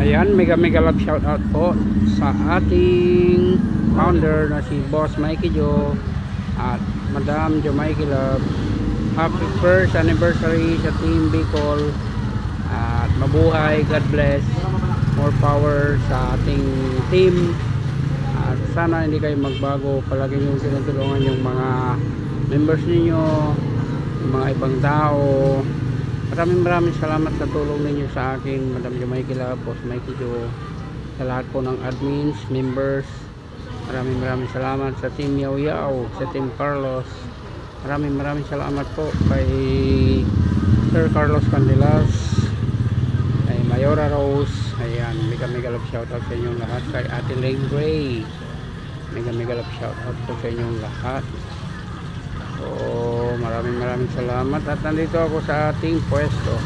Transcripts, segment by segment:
Ayan, mega love shout out po sa ating founder na si Boss Mikey Joe at Madam Jo Mikey Love. Happy first anniversary sa Team Bicol at mabuhay, God bless, more power sa ating team at sana hindi kayo magbago, palagi nyo tinutulungan yung mga members ninyo, yung mga ibang tao. Maraming salamat sa tulong ninyo sa akin, Madam Jo Mikey Love, Boss Mikey Joe, sa lahat po ng admins, members. Maraming salamat sa Team Yaw Yaw, sa Team Carlos. Maraming salamat po kay Sir Carlos Candelas, kay Mayora Rose. Ayan, mega love shout out sa inyong lahat. Kay Ate Lane Gray, mega love shout out po sa inyong lahat. So maraming salamat. At nandito ako sa ating pwesto.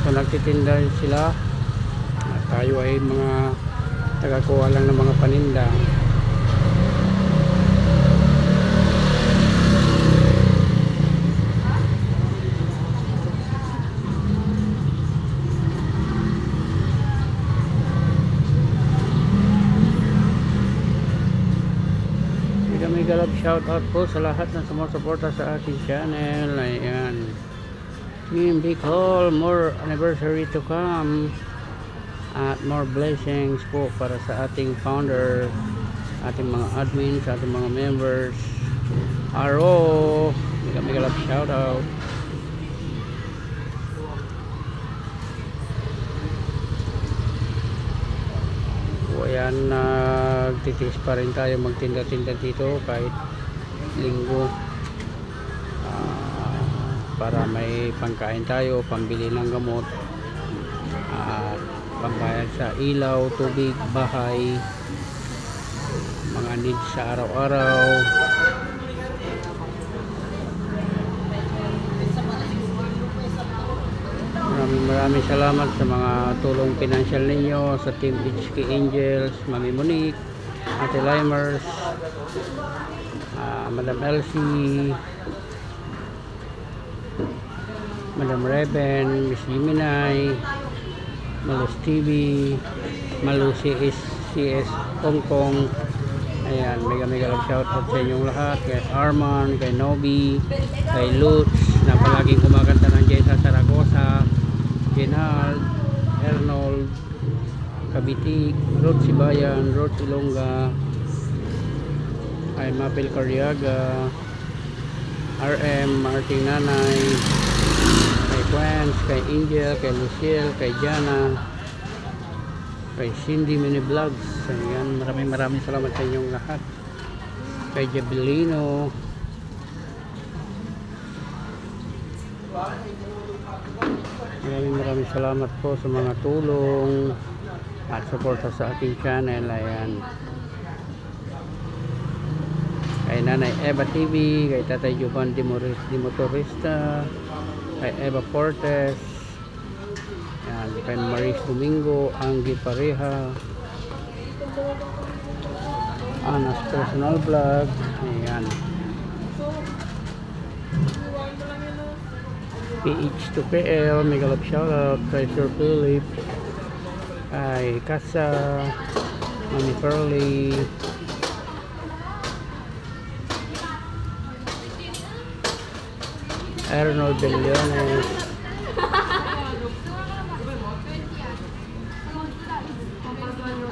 So nagtitinda sila at tayo ay mga tagakuha lang ng mga paninda. Mega love shout out po sa lahat na sumusuporta sa ating channel. Ayan, Team Bicol, more anniversary to come at more blessings po para sa ating founder, ating mga admins, ating mga members. Aro, mega love shout out. Ayan, nagtitiis pa rin tayo magtinda-tinda dito kahit linggo, para may pangkain tayo, pambili ng gamot, pambayad sa ilaw, tubig, bahay, mga needs sa araw-araw. Maraming salamat sa mga tulong financial ninyo sa Team HK Angels, Mami Monique, Ate Limers, Madam Elsie, Madam Reben, Miss Jiminay, Malus TV, Malus CS Hong Kong. Ayan, mega love shout out sa inyong lahat. Kay Arman, kay Nobi, kay Lutz na palaging kumakanta ng Jessa Saragosa, Genald, Arnold, Kabitik, Rod Sibayan, Rod Ilongga, kay Mapil Carriaga, RM, Marting Nanay, kay Quens, kay Angel, kay Luciel, kay Jana, kay Cindy Mini Vlogs. Ayan, maraming salamat sa inyong lahat. Kay Jabelino, maraming salamat po sa mga tulong at suporta sa ating channel. Ayan, kay Nanay Eva TV, kay Tatay Juban Di Motorista, kay Eva Cortez, ayan, kay Maris Domingo, Anggi Pareha, Anas Personal Vlog. Ayan, PH2PL, mega love shoutout kay Sir Philip, kay Kasa, Mami Pearly, Arnold Bellones,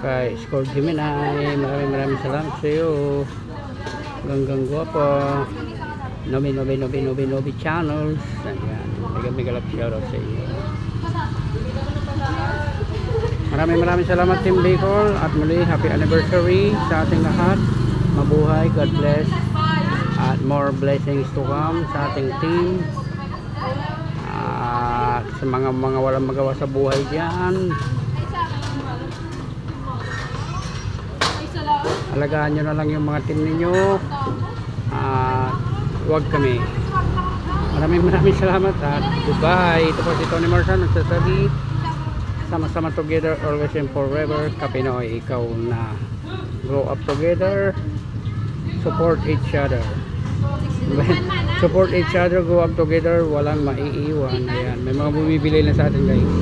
kay Score Jiminay. Maraming salamat sa iyo. Ganggang guwapo, Nobi channels. Ayan, mega love shoutout sa iyo. Maraming salamat Team Bicol, at muli happy anniversary sa ating lahat. Mabuhay, God bless, at more blessings to come sa ating team. At sa mga walang magawa sa buhay diyan, alagaan nyo na lang yung mga team ninyo. Huwag kami. Maraming salamat at goodbye. Ito po si Tony Marsan nagsasabi, sama-sama together always and forever. Kapinoy, ikaw na. Grow up together, support each other. Support each other, grow up together, walang maiiwan. Ayan, may mga bumibili na sa atin guys.